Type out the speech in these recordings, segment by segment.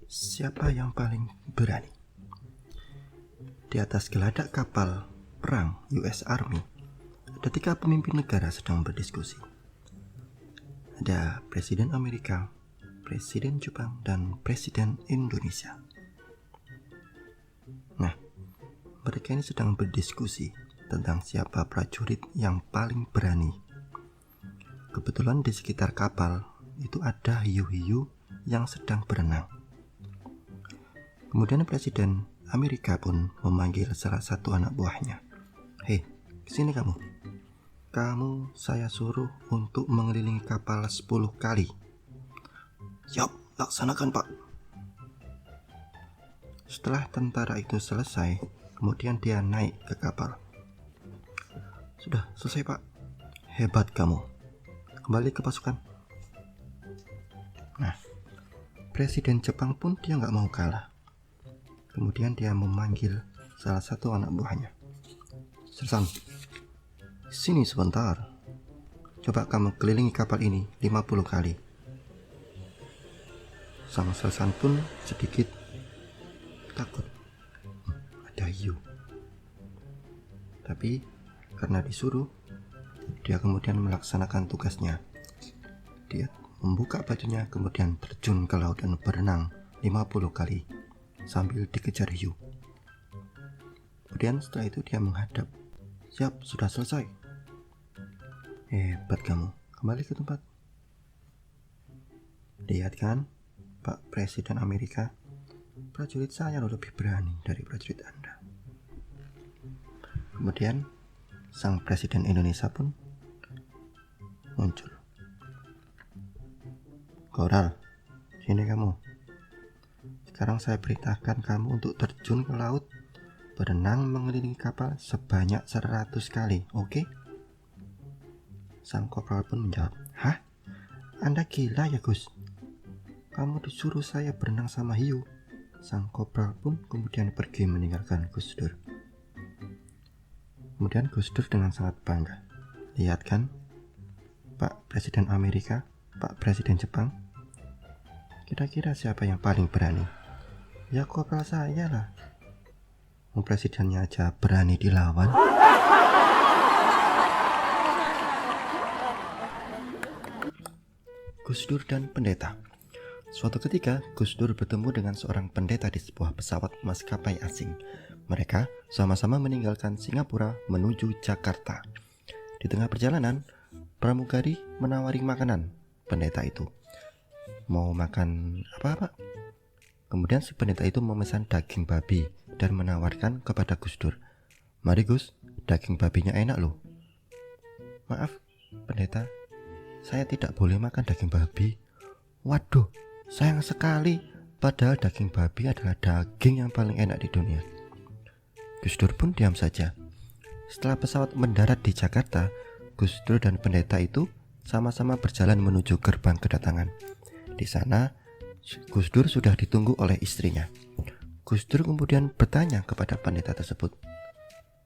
Siapa yang paling berani? Di atas geladak kapal perang US Army, ada 3 pemimpin negara sedang berdiskusi. Ada Presiden Amerika, Presiden Jepang, dan Presiden Indonesia. Nah, mereka ini sedang berdiskusi tentang siapa prajurit yang paling berani. Kebetulan di sekitar kapal itu ada hiu-hiu yang sedang berenang. Kemudian Presiden Amerika pun memanggil salah satu anak buahnya. "Hei, kesini kamu. Kamu saya suruh untuk mengelilingi kapal 10 kali. Siap, laksanakan Pak." Setelah tentara itu selesai, kemudian dia naik ke kapal. "Sudah selesai Pak. Hebat kamu. Kembali ke pasukan." Nah, Presiden Jepang pun dia nggak mau kalah. Kemudian dia memanggil salah satu anak buahnya. "Sersan, sini sebentar. Coba kamu kelilingi kapal ini 50 kali. Sang Sersan pun sedikit takut. Ada hiu. Tapi karena disuruh, dia kemudian melaksanakan tugasnya. Dia membuka bajunya, kemudian terjun ke laut dan berenang 50 kali sambil dikejar hiu. Kemudian setelah itu dia menghadap. "Siap, sudah selesai." "Hebat kamu. Kembali ke tempat." Lihat kan, Pak Presiden Amerika, prajurit saya lebih berani dari prajurit Anda. Kemudian sang Presiden Indonesia pun muncul. "Koral, sini kamu. Sekarang saya perintahkan kamu untuk terjun ke laut, berenang mengelilingi kapal sebanyak 100 kali, oke?" Sang Kopral pun menjawab, "Hah? Anda gila ya Gus? Kamu disuruh saya berenang sama hiu." Sang Kopral pun kemudian pergi meninggalkan Gus Dur. Kemudian Gus Dur dengan sangat bangga. "Lihat kan, Pak Presiden Amerika, Pak Presiden Jepang, kira-kira siapa yang paling berani? Ya Kopral saya lah. Presidennya aja berani dilawan." Gus Dur dan pendeta. Suatu ketika, Gus Dur bertemu dengan seorang pendeta di sebuah pesawat maskapai asing. Mereka sama-sama meninggalkan Singapura menuju Jakarta. Di tengah perjalanan, pramugari menawari makanan pendeta itu. "Mau makan apa, Pak?" Kemudian si pendeta itu memesan daging babi dan menawarkan kepada Gus Dur. "Mari Gus, daging babinya enak loh." "Maaf, pendeta, saya tidak boleh makan daging babi." "Waduh, sayang sekali, padahal daging babi adalah daging yang paling enak di dunia." Gus Dur pun diam saja. Setelah pesawat mendarat di Jakarta, Gus Dur dan pendeta itu sama-sama berjalan menuju gerbang kedatangan. Di sana, Gus Dur sudah ditunggu oleh istrinya. Gus Dur kemudian bertanya kepada pendeta tersebut,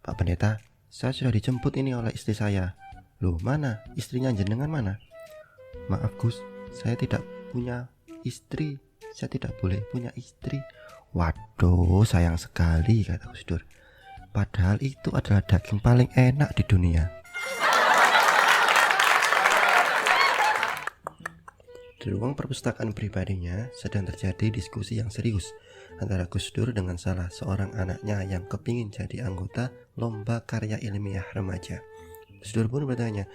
"Pak pendeta, saya sudah dijemput ini oleh istri saya." "Loh, mana? Istrinya jenengan mana?" "Maaf Gus, saya tidak punya istri. Saya tidak boleh punya istri." "Waduh, sayang sekali," kata Gus Dur. "Padahal itu adalah daging paling enak di dunia." Di ruang perpustakaan pribadinya sedang terjadi diskusi yang serius antara Gus Dur dengan salah seorang anaknya yang kepingin jadi anggota lomba karya ilmiah remaja. Gus Dur pun bertanya,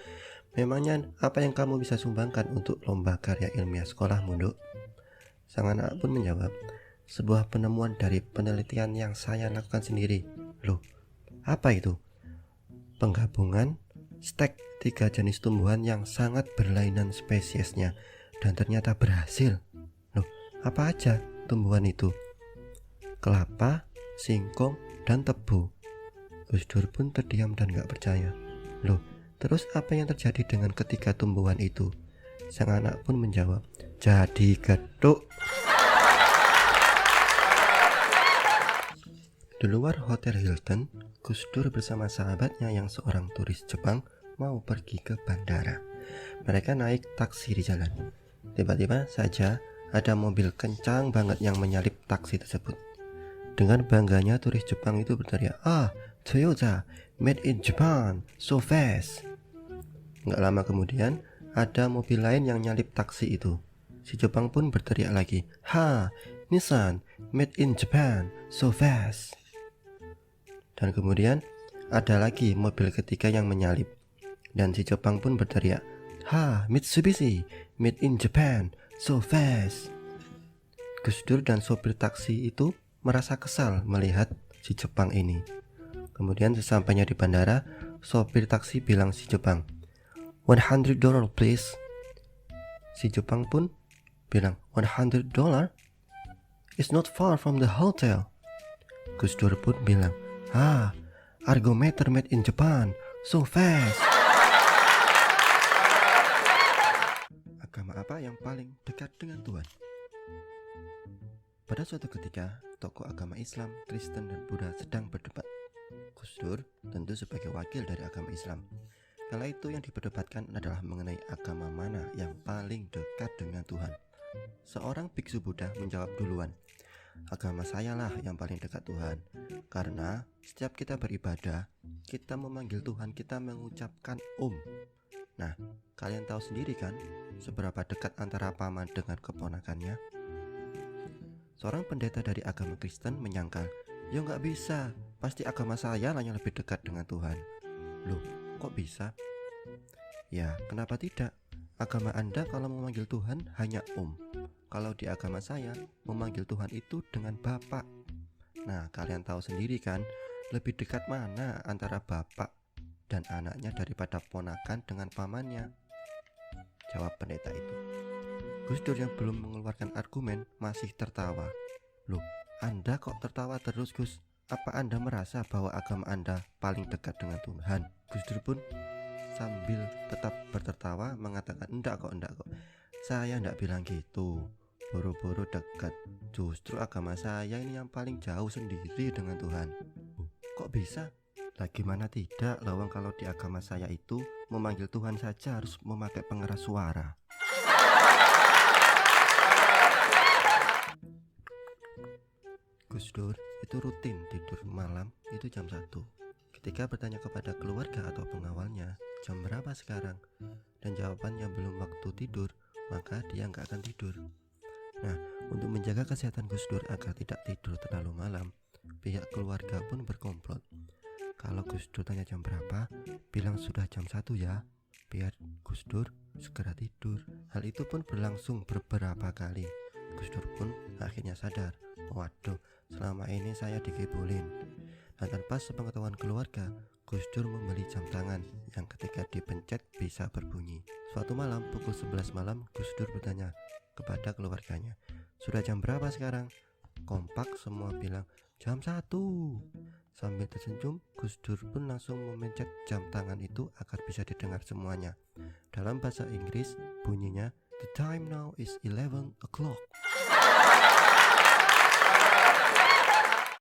"Memangnya apa yang kamu bisa sumbangkan untuk lomba karya ilmiah sekolahmu, Duk?" Sang anak pun menjawab, "Sebuah penemuan dari penelitian yang saya lakukan sendiri." "Loh, apa itu?" "Penggabungan stek 3 jenis tumbuhan yang sangat berlainan spesiesnya, dan ternyata berhasil." "Loh, apa aja tumbuhan itu?" "Kelapa, singkong, dan tebu." Gus Dur pun terdiam dan gak percaya. "Loh, terus apa yang terjadi dengan ketiga tumbuhan itu?" Sang anak pun menjawab, "Jadi gethuk." Di luar Hotel Hilton, Gus Dur bersama sahabatnya yang seorang turis Jepang mau pergi ke bandara. Mereka naik taksi di jalan. Tiba-tiba saja ada mobil kencang banget yang menyalip taksi tersebut. Dengan bangganya turis Jepang itu berteriak, "Ah, Toyota, made in Japan, so fast." Nggak lama kemudian, ada mobil lain yang nyalip taksi itu. Si Jepang pun berteriak lagi, "Ha, Nissan, made in Japan, so fast." Dan kemudian ada lagi mobil ketiga yang menyalip. Dan si Jepang pun berteriak, "Ha, Mitsubishi, made in Japan, so fast." Gus Dur dan sopir taksi itu merasa kesal melihat si Jepang ini. Kemudian sesampainya di bandara, sopir taksi bilang si Jepang, $100 please. Si Jepang pun bilang, $100? It's not far from the hotel. Gus Dur pun bilang, Argometer made in Japan, so fast. Agama apa yang paling dekat dengan Tuhan? Pada suatu ketika, tokoh agama Islam, Kristen, dan Buddha sedang berdebat. Gus Dur tentu sebagai wakil dari agama Islam. Kala itu yang diperdebatkan adalah mengenai agama mana yang paling dekat dengan Tuhan. Seorang biksu Buddha menjawab duluan, "Agama saya lah yang paling dekat Tuhan. Karena setiap kita beribadah, kita memanggil Tuhan, kita mengucapkan Om. Nah, kalian tahu sendiri kan seberapa dekat antara paman dengan keponakannya?" Seorang pendeta dari agama Kristen menyangkal, "Ya nggak bisa, pasti agama saya lah yang lebih dekat dengan Tuhan." Loh, kok bisa? Ya, kenapa tidak? Agama Anda kalau memanggil Tuhan hanya Om. Kalau di agama saya, memanggil Tuhan itu dengan Bapak. Nah, kalian tahu sendiri kan, lebih dekat mana antara bapak dan anaknya daripada ponakan dengan pamannya? Jawab pendeta itu. Gus Dur yang belum mengeluarkan argumen masih tertawa. "Loh, Anda kok tertawa terus, Gus? Apa Anda merasa bahwa agama Anda paling dekat dengan Tuhan?" Gus Dur pun sambil tetap bertertawa mengatakan, enggak kok. Saya enggak bilang gitu. Boro-boro dekat. Justru agama saya ini yang paling jauh sendiri dengan Tuhan." Kok bisa? Lah gimana tidak, lawang kalau di agama saya itu memanggil Tuhan saja harus memakai pengeras suara. Gus Dur itu rutin tidur malam itu jam 1. Ketika bertanya kepada keluarga atau pengawalnya, "Jam berapa sekarang?" dan jawabannya belum waktu tidur, maka dia nggak akan tidur. Nah, untuk menjaga kesehatan Gus Dur agar tidak tidur terlalu malam, pihak keluarga pun berkomplot. Kalau Gus Dur tanya jam berapa, bilang sudah jam 1 ya, biar Gus Dur segera tidur. Hal itu pun berlangsung beberapa kali. Gus Dur pun akhirnya sadar, waduh, selama ini saya dikibulin. Dan tanpa sepengetahuan keluarga, Gus Dur membeli jam tangan yang ketika dipencet bisa berbunyi. Suatu malam pukul 11 malam, Gus Dur bertanya kepada keluarganya, "Sudah jam berapa sekarang?" Kompak semua bilang, "Jam 1. Sambil tersenyum, Gus Dur pun langsung memencet jam tangan itu agar bisa didengar semuanya. Dalam bahasa Inggris bunyinya, "The time now is 11 o'clock."